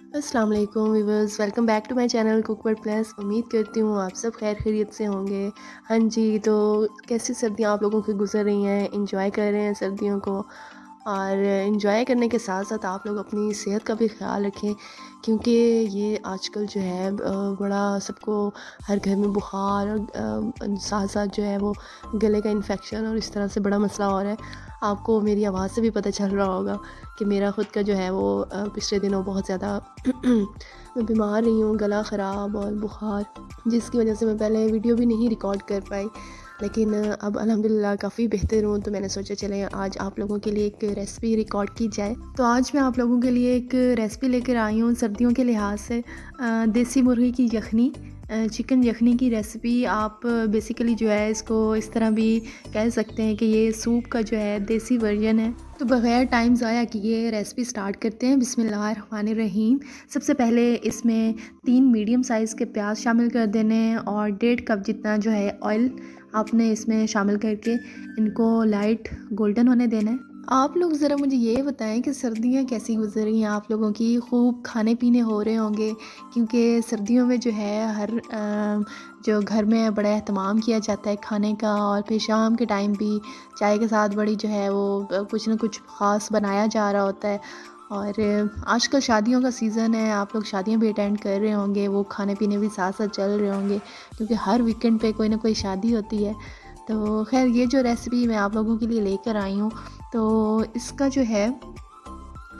अस्सलाम वालेकुम viewers, welcome back to my channel cook word plus. उम्मीद करती हूँ आप सब खैर खैरियत से होंगे। हाँ जी, तो कैसी सर्दियाँ आप लोगों की गुजर रही हैं? एंजॉय कर रहे हैं सर्दियों को, और एंजॉय करने के साथ साथ आप लोग अपनी सेहत का भी ख्याल रखें, क्योंकि ये आजकल जो है बड़ा सबको हर घर में बुखार और साथ साथ जो है वो गले का इन्फेक्शन और इस तरह से बड़ा मसला हो रहा है। आपको मेरी आवाज़ से भी पता चल रहा होगा कि मेरा ख़ुद का जो है वो पिछले दिनों बहुत ज़्यादा मैं बीमार रही हूँ, गला ख़राब और बुखार, जिसकी वजह से मैं पहले वीडियो भी नहीं रिकॉर्ड कर पाई। लेकिन अब अल्हम्दुलिल्लाह काफ़ी बेहतर हूँ, तो मैंने सोचा चलें आज आप लोगों के लिए एक रेसिपी रिकॉर्ड की जाए। तो आज मैं आप लोगों के लिए एक रेसिपी लेकर आई हूँ सर्दियों के लिहाज से, देसी मुर्गी की यखनी, चिकन यखनी की रेसिपी। आप बेसिकली जो है इसको इस तरह भी कह सकते हैं कि ये सूप का जो है देसी वर्जन है। तो बग़ैर टाइम ज़ाया किए रेसिपी स्टार्ट करते हैं। बिस्मिल्लाहिर्रहमानिर्रहीम। सबसे पहले इसमें 3 मीडियम साइज़ के प्याज शामिल कर देने हैं और 1.5 कप जितना जो है ऑयल आपने इसमें शामिल करके इनको लाइट गोल्डन होने देना है। आप लोग ज़रा मुझे ये बताएं कि सर्दियाँ कैसी गुजर रही हैं आप लोगों की? खूब खाने पीने हो रहे होंगे, क्योंकि सर्दियों में जो है जो घर में बड़ा एहतमाम किया जाता है खाने का, और फिर शाम के टाइम भी चाय के साथ बड़ी जो है वो कुछ ना कुछ ख़ास बनाया जा रहा होता है। और आजकल शादियों का सीज़न है, आप लोग शादियां भी अटेंड कर रहे होंगे, वो खाने पीने भी साथ साथ चल रहे होंगे, क्योंकि हर वीकेंड पे कोई ना कोई शादी होती है। तो खैर ये जो रेसिपी मैं आप लोगों के लिए लेकर आई हूँ, तो इसका जो है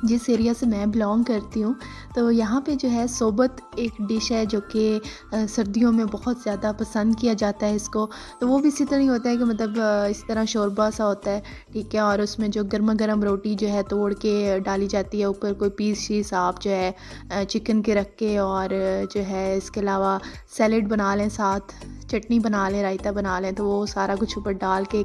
जिस एरिया से मैं बिलोंग करती हूँ, तो यहाँ पे जो है सोबत एक डिश है जो कि सर्दियों में बहुत ज़्यादा पसंद किया जाता है इसको। तो वो भी इसी तरह ही होता है कि मतलब इस तरह शोरबा सा होता है, ठीक है, और उसमें जो गर्मा गर्म रोटी जो है तोड़ के डाली जाती है, ऊपर कोई पीस शीस आप जो है चिकन के रख के, और जो है इसके अलावा सैलेड बना लें, साथ चटनी बना लें, रायता बना लें, तो वो सारा कुछ ऊपर डाल के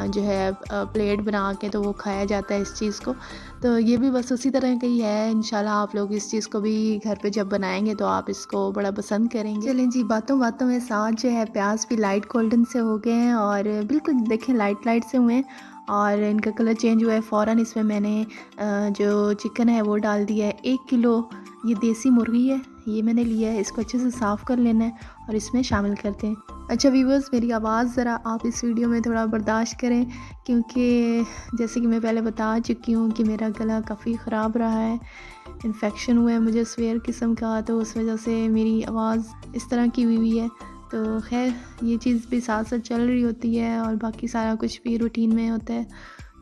जो है प्लेट बना के तो वो खाया जाता है इस चीज़ को। तो ये भी बस उसी तरह का ही है। इंशाल्लाह आप लोग इस चीज़ को भी घर पे जब बनाएंगे तो आप इसको बड़ा पसंद करेंगे। चलें जी, बातों बातों में साथ जो है प्याज भी लाइट गोल्डन से हो गए हैं, और बिल्कुल देखें लाइट लाइट से हुए हैं और इनका कलर चेंज हुआ है। फ़ौरन इसमें मैंने जो चिकन है वो डाल दिया है। 1 किलो ये देसी मुर्गी है, ये मैंने लिया है, इसको अच्छे से साफ़ कर लेना है और इसमें शामिल करते हैं। अच्छा व्यूवर्स, मेरी आवाज़ ज़रा आप इस वीडियो में थोड़ा बर्दाश्त करें, क्योंकि जैसे कि मैं पहले बता चुकी हूँ कि मेरा गला काफ़ी ख़राब रहा है, इन्फेक्शन हुआ है मुझे स्वेयर किस्म का, तो उस वजह से मेरी आवाज़ इस तरह की हुई है। तो खैर ये चीज़ भी साथ साथ चल रही होती है और बाकी सारा कुछ भी रूटीन में होता है,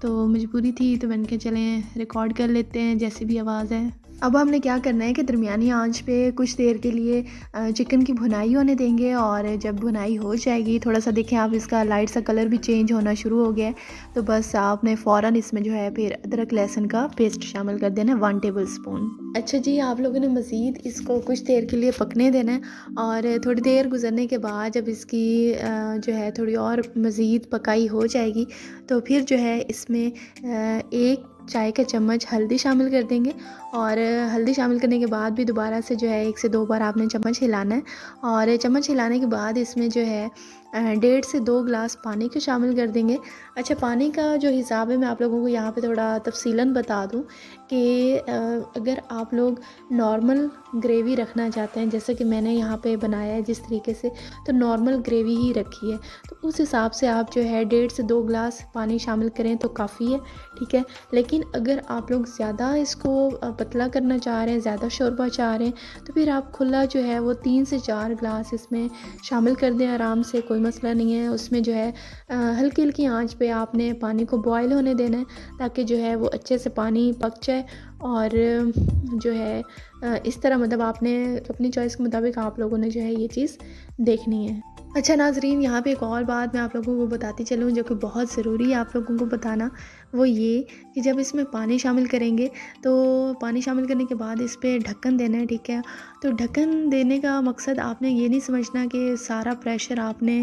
तो मजबूरी थी, तो मैंने कहा चलें रिकॉर्ड कर लेते हैं जैसी भी आवाज़ है। अब हमने क्या करना है कि दरमियानी आंच पे कुछ देर के लिए चिकन की भुनाई होने देंगे, और जब भुनाई हो जाएगी, थोड़ा सा देखें आप इसका लाइट सा कलर भी चेंज होना शुरू हो गया है, तो बस आपने फ़ौरन इसमें जो है फिर अदरक लहसुन का पेस्ट शामिल कर देना है, 1 टेबल स्पून। अच्छा जी, आप लोगों ने मज़ीद इसको कुछ देर के लिए पकने देना है, और थोड़ी देर गुजरने के बाद जब इसकी जो है थोड़ी और मज़ीद पकाई हो जाएगी, तो फिर जो है इसमें 1 चाय का चम्मच हल्दी शामिल कर देंगे, और हल्दी शामिल करने के बाद भी दोबारा से जो है 1 से 2 बार आपने चम्मच हिलाना है, और चम्मच हिलाने के बाद इसमें जो है 1.5 से 2 गिलास पानी को शामिल कर देंगे। अच्छा, पानी का जो हिसाब है मैं आप लोगों को यहाँ पे थोड़ा तफसीलन बता दूँ कि अगर आप लोग नॉर्मल ग्रेवी रखना चाहते हैं, जैसे कि मैंने यहाँ पे बनाया है जिस तरीके से, तो नॉर्मल ग्रेवी ही रखी है, तो उस हिसाब से आप जो है 1.5 से 2 गिलास पानी शामिल करें तो काफ़ी है, ठीक है। लेकिन अगर आप लोग ज़्यादा इसको पतला करना चाह रहे हैं, ज़्यादा शोरबा चाह रहे हैं, तो फिर आप खुला जो है वो 3 से 4 गिलास इसमें शामिल कर दें आराम से, कोई मसला नहीं है। उसमें जो है हल्की हल्की आंच पे आपने पानी को बॉयल होने देना है, ताकि जो है वो अच्छे से पानी पक जाए, और जो है इस तरह मतलब आपने अपनी चॉइस के मुताबिक आप लोगों ने जो है ये चीज़ देखनी है। अच्छा नाजरीन, यहाँ पे एक और बात मैं आप लोगों को बताती चलूँ जो कि बहुत ज़रूरी है आप लोगों को बताना, वो ये कि जब इसमें पानी शामिल करेंगे, तो पानी शामिल करने के बाद इस पर ढक्कन देना है, ठीक है। तो ढक्कन देने का मकसद आपने ये नहीं समझना कि सारा प्रेशर आपने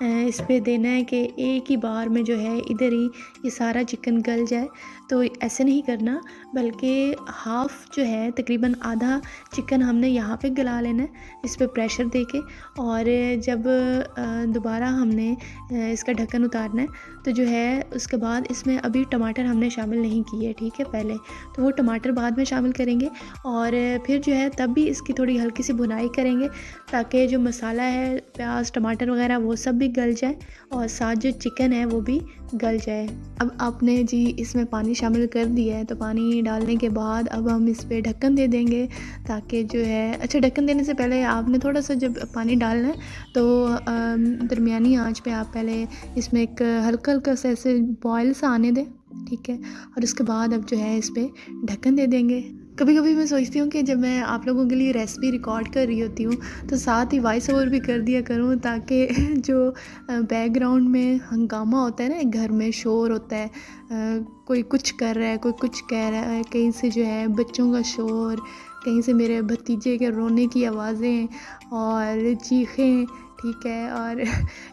इस पर देना है कि एक ही बार में जो है इधर ही ये सारा चिकन गल जाए, तो ऐसे नहीं करना, बल्कि हाफ़ जो है तकरीबन आधा चिकन हमने यहाँ पे गला लेना है इस पर प्रेशर देके, और जब दोबारा हमने इसका ढक्कन उतारना है, तो जो है उसके बाद इसमें अभी टमाटर हमने शामिल नहीं किए, ठीक है, पहले, तो वो टमाटर बाद में शामिल करेंगे। और फिर जो है तब भी इसकी थोड़ी हल्की सी भुनाई करेंगे ताकि जो मसाला है, प्याज टमाटर वगैरह, वो सब भी गल जाए और साथ जो चिकन है वो भी गल जाए। अब आपने जी इसमें पानी शामिल कर दिया है, तो पानी डालने के बाद अब हम इस पर ढक्कन दे देंगे ताकि जो है, अच्छा, ढक्कन देने से पहले आपने थोड़ा सा जब पानी डालना है तो दरमियानी आंच पे आप पहले इसमें एक हल्का हल्का सा ऐसे बॉयल सा आने दें, ठीक है, और उसके बाद अब जो है इस पर ढक्कन दे देंगे। कभी कभी मैं सोचती हूँ कि जब मैं आप लोगों के लिए रेसिपी रिकॉर्ड कर रही होती हूँ तो साथ ही वॉइस ओवर भी कर दिया करूँ, ताकि जो बैकग्राउंड में हंगामा होता है ना, एक घर में शोर होता है, कोई कुछ कर रहा है, कोई कुछ कह रहा है, कहीं से जो है बच्चों का शोर, कहीं से मेरे भतीजे के रोने की आवाज़ें और चीखें, ठीक है, और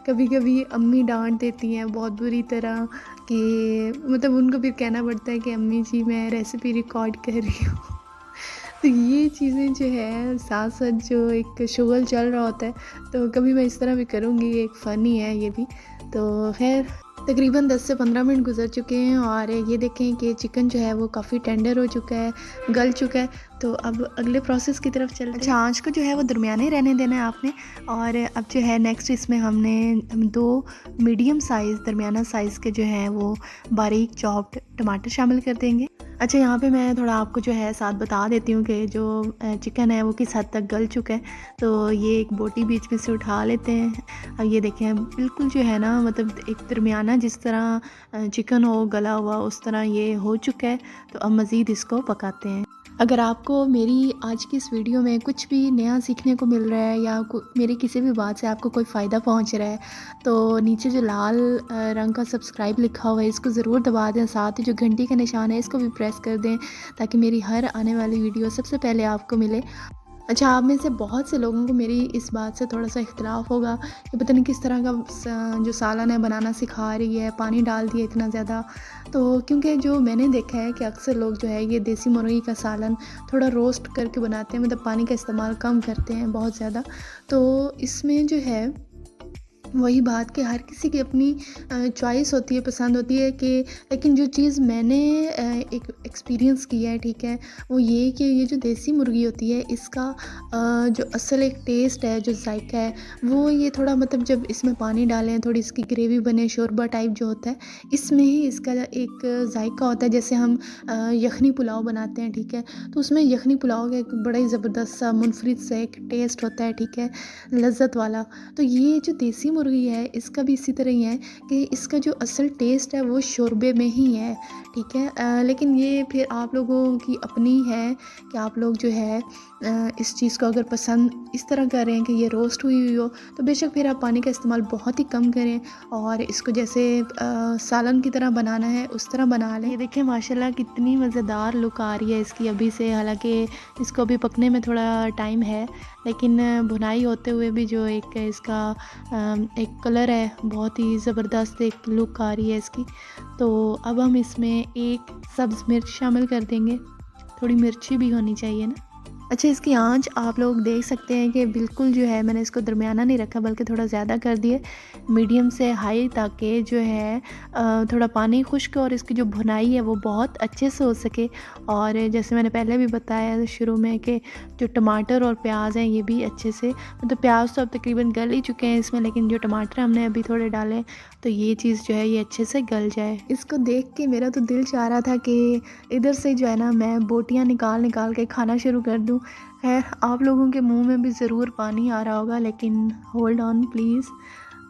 कभी कभी अम्मी डांट देती हैं बहुत बुरी तरह कि मतलब उनको फिर कहना पड़ता है कि अम्मी जी मैं रेसिपी रिकॉर्ड कर रही हूँ। तो ये चीज़ें जो है साथ साथ जो एक शुगल चल रहा होता है, तो कभी मैं इस तरह भी करूँगी, एक फ़नी है ये भी। तो खैर तकरीबन 10 से 15 मिनट गुजर चुके हैं और ये देखें कि चिकन जो है वो काफ़ी टेंडर हो चुका है, गल चुका है। तो अब अगले प्रोसेस की तरफ चलते हैं। अच्छा, आँच को जो है वो दरमियाने रहने देना है आपने। और अब जो है नेक्स्ट इसमें हम 2 मीडियम साइज़ दरमियाना साइज़ के जो हैं वो बारीक चॉप्ड टमाटर शामिल कर देंगे। अच्छा, यहाँ पे मैं थोड़ा आपको जो है साथ बता देती हूँ कि जो चिकन है वो किस हद तक गल चुका है। तो ये एक बोटी बीच में से उठा लेते हैं। अब ये देखें बिल्कुल जो है ना, मतलब एक दरमियाना जिस तरह चिकन हो गला हुआ उस तरह ये हो चुका है। तो अब मज़ीद इसको पकाते हैं। अगर आपको मेरी आज की इस वीडियो में कुछ भी नया सीखने को मिल रहा है या मेरी किसी भी बात से आपको कोई फ़ायदा पहुंच रहा है तो नीचे जो लाल रंग का सब्सक्राइब लिखा हुआ है इसको ज़रूर दबा दें। साथ ही जो घंटी का निशान है इसको भी प्रेस कर दें ताकि मेरी हर आने वाली वीडियो सबसे पहले आपको मिले। अच्छा, आप में से बहुत से लोगों को मेरी इस बात से थोड़ा सा इख्तिलाफ़ होगा कि पता नहीं किस तरह का जो सालन है बनाना सिखा रही है, पानी डाल दिया इतना ज़्यादा। तो क्योंकि जो मैंने देखा है कि अक्सर लोग जो है ये देसी मुर्गी का सालन थोड़ा रोस्ट करके बनाते हैं, मतलब पानी का इस्तेमाल कम करते हैं बहुत ज़्यादा। तो इसमें जो है वही बात कि हर किसी की अपनी चॉइस होती है, पसंद होती है कि, लेकिन जो चीज़ मैंने एक एक्सपीरियंस किया है, ठीक है, वो ये कि ये जो देसी मुर्गी होती है इसका जो असल एक टेस्ट है, जो जायका है, वो ये थोड़ा मतलब जब इसमें पानी डालें, थोड़ी इसकी ग्रेवी बने, शोरबा टाइप जो होता है, इसमें ही इसका एक जायका होता है। जैसे हम यखनी पुलाव बनाते हैं, ठीक है, तो उसमें यखनी पुलाव का एक बड़ा ही ज़बरदस्त सा मुनफरिद सा एक टेस्ट होता है, ठीक है, लज़्ज़त वाला। तो ये जो देसी मुर्गी है इसका भी इसी तरह ही है कि इसका जो असल टेस्ट है वो शोरबे में ही है, ठीक है। लेकिन ये फिर आप लोगों की अपनी है कि आप लोग जो है इस चीज़ को अगर पसंद इस तरह कर रहे हैं कि ये रोस्ट हुई हुई हो तो बेशक फिर आप पानी का इस्तेमाल बहुत ही कम करें और इसको जैसे सालन की तरह बनाना है उस तरह बना लें। ये देखें माशाल्लाह कितनी मज़ेदार लुक आ रही है इसकी अभी से। हालांकि इसको अभी पकने में थोड़ा टाइम है, लेकिन भुनाई होते हुए भी जो एक इसका एक कलर है बहुत ही ज़बरदस्त एक लुक आ रही है इसकी। तो अब हम इसमें एक सब्ज़ मिर्च शामिल कर देंगे, थोड़ी मिर्ची भी होनी चाहिए ना। अच्छा, इसकी आंच आप लोग देख सकते हैं कि बिल्कुल जो है मैंने इसको दरमियाना नहीं रखा बल्कि थोड़ा ज़्यादा कर दिए, मीडियम से हाई, ताकि जो है थोड़ा पानी खुश्क और इसकी जो भुनाई है वो बहुत अच्छे से हो सके। और जैसे मैंने पहले भी बताया शुरू में कि जो टमाटर और प्याज हैं ये भी अच्छे से, मतलब प्याज तो अब तकरीबन गल ही चुके हैं इसमें, लेकिन जो टमाटर हमने अभी थोड़े डाले तो ये चीज़ जो है ये अच्छे से गल जाए। इसको देख के मेरा तो दिल चाह रहा था कि इधर से जो है ना मैं बोटियाँ निकाल निकाल के खाना शुरू कर दूँ। खैर आप लोगों के मुंह में भी ज़रूर पानी आ रहा होगा, लेकिन होल्ड ऑन प्लीज़,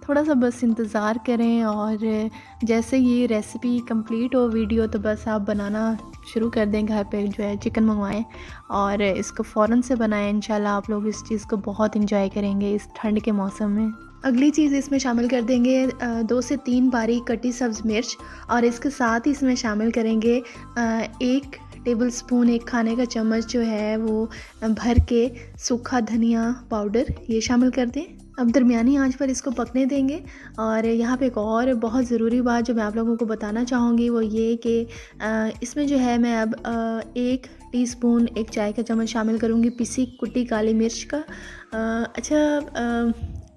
थोड़ा सा बस इंतज़ार करें। और जैसे ये रेसिपी कंप्लीट हो वीडियो तो बस आप बनाना शुरू कर दें, घर पे जो है चिकन मंगवाएं और इसको फ़ौरन से बनाएं। इंशाल्लाह आप लोग इस चीज़ को बहुत इंजॉय करेंगे इस ठंड के मौसम में। अगली चीज़ इसमें शामिल कर देंगे 2 से 3 बारीक कटी सब्ज़ मिर्च और इसके साथ ही इसमें शामिल करेंगे 1 टेबल स्पून, 1 खाने का चम्मच जो है वो भर के सूखा धनिया पाउडर ये शामिल कर दें। अब दरमियानी आंच पर इसको पकने देंगे। और यहाँ पे एक और बहुत ज़रूरी बात जो मैं आप लोगों को बताना चाहूँगी वो ये कि इसमें जो है मैं अब 1 टीस्पून 1 चाय का चम्मच शामिल करूँगी पिसी कुटी काली मिर्च का।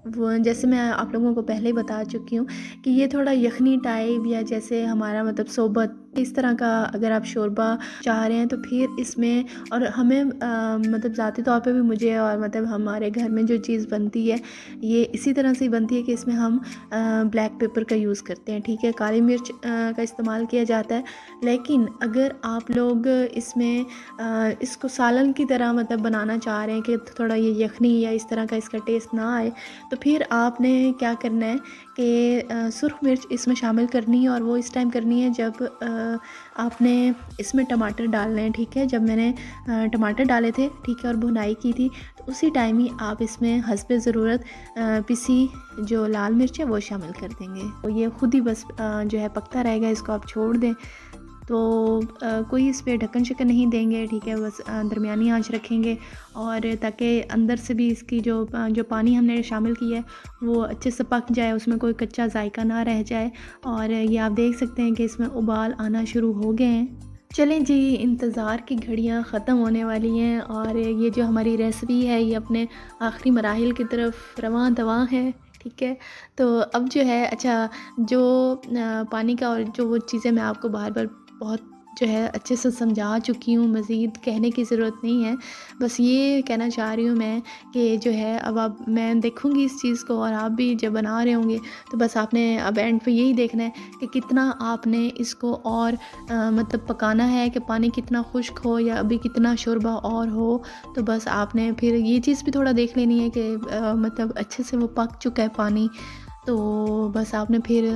वो जैसे मैं आप लोगों को पहले ही बता चुकी हूँ कि ये थोड़ा यखनी टाइप या जैसे हमारा मतलब सोबत इस तरह का अगर आप शोरबा चाह रहे हैं तो फिर इसमें, और हमें मतलब ज़ाती तौर पे भी मुझे और मतलब हमारे घर में जो चीज़ बनती है ये इसी तरह से बनती है कि इसमें हम ब्लैक पेपर का यूज़ करते हैं, ठीक है, काली मिर्च का इस्तेमाल किया जाता है। लेकिन अगर आप लोग इसमें इसको सालन की तरह मतलब बनाना चाह रहे हैं कि थोड़ा ये यखनी या इस तरह का इसका टेस्ट ना आए, तो फिर आपने क्या करना है कि सुर्ख मिर्च इसमें शामिल करनी है, और वो इस टाइम करनी है जब आपने इसमें टमाटर डालने हैं, ठीक है। जब मैंने टमाटर डाले थे, ठीक है, और भुनाई की थी, तो उसी टाइम ही आप इसमें हस्बे ज़रूरत पिसी जो लाल मिर्च है वो शामिल कर देंगे। तो ये ख़ुद ही बस जो है पकता रहेगा, इसको आप छोड़ दें। तो कोई इस पे ढक्कन शक्कन नहीं देंगे, ठीक है, बस दरमियानी आंच रखेंगे, और ताकि अंदर से भी इसकी जो पानी हमने शामिल किया है वो अच्छे से पक जाए, उसमें कोई कच्चा जायका ना रह जाए। और ये आप देख सकते हैं कि इसमें उबाल आना शुरू हो गए हैं। चलें जी, इंतज़ार की घड़ियां ख़त्म होने वाली हैं और ये जो हमारी रेसिपी है ये अपने आखिरी मराहिल की तरफ रवां दवां है, ठीक है। तो अब जो है, अच्छा, जो पानी का और जो वो चीज़ें मैं आपको बार बार बहुत जो है अच्छे से समझा चुकी हूँ, मज़ीद कहने की ज़रूरत नहीं है। बस ये कहना चाह रही हूँ मैं कि जो है अब आप, मैं देखूँगी इस चीज़ को, और आप भी जब बना रहे होंगे तो बस आपने अब एंड पे यही देखना है कि कितना आपने इसको और मतलब पकाना है, कि पानी कितना खुश्क हो या अभी कितना शोरबा और हो। तो बस आपने फिर ये चीज़ भी थोड़ा देख लेनी है कि मतलब अच्छे से वो पक चुका है पानी। तो बस आपने फिर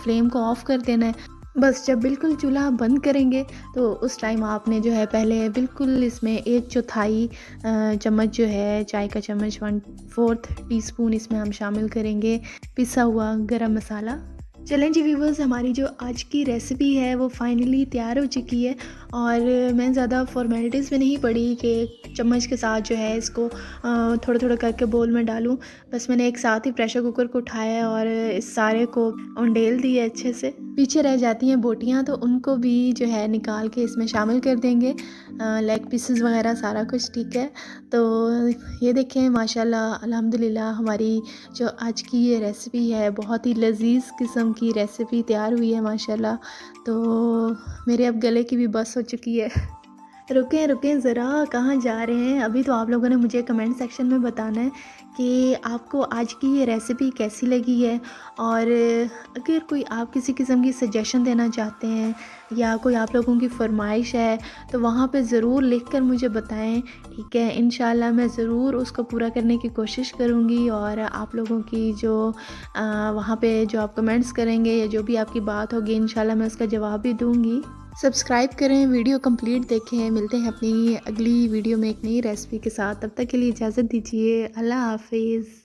फ्लेम को ऑफ़ कर देना है। बस जब बिल्कुल चूल्हा बंद करेंगे तो उस टाइम आपने जो है पहले बिल्कुल इसमें 1/4 चम्मच जो है चाय का चम्मच, 1/4 टीस्पून इसमें हम शामिल करेंगे पिसा हुआ गरम मसाला। चलें जी व्यूवर्स, हमारी जो आज की रेसिपी है वो फाइनली तैयार हो चुकी है, और मैं ज़्यादा फॉर्मेलिटीज़ में नहीं पड़ी कि चम्मच के साथ जो है इसको थोड़ा थोड़ा करके बोल में डालूं। बस मैंने एक साथ ही प्रेशर कुकर को उठाया और इस सारे को उंडेल दिए अच्छे से। पीछे रह जाती हैं बोटियां, तो उनको भी जो है निकाल के इसमें शामिल कर देंगे, लेग पीसेस वगैरह सारा कुछ, ठीक है। तो ये देखें, माशाल्लाह अल्हम्दुलिल्लाह, हमारी जो आज की ये रेसिपी है बहुत ही लजीज किस्म की रेसिपी तैयार हुई है माशाल्लाह। तो मेरे अब गले की भी बस हो चुकी है। रुकें रुकें ज़रा, कहाँ जा रहे हैं? अभी तो आप लोगों ने मुझे कमेंट सेक्शन में बताना है कि आपको आज की ये रेसिपी कैसी लगी है, और अगर कोई आप किसी किस्म की सजेशन देना चाहते हैं या कोई आप लोगों की फरमाइश है तो वहाँ पे ज़रूर लिख कर मुझे बताएं, ठीक है। इंशाल्लाह मैं ज़रूर उसको पूरा करने की कोशिश करूँगी, और आप लोगों की जो वहाँ पे जो आप कमेंट्स करेंगे या जो भी आपकी बात होगी इंशाल्लाह मैं उसका जवाब भी दूँगी। सब्सक्राइब करें, वीडियो कंप्लीट देखें। मिलते हैं अपनी अगली वीडियो में एक नई रेसिपी के साथ। तब तक के लिए इजाज़त दीजिए। अल्लाह हाफ़िज़।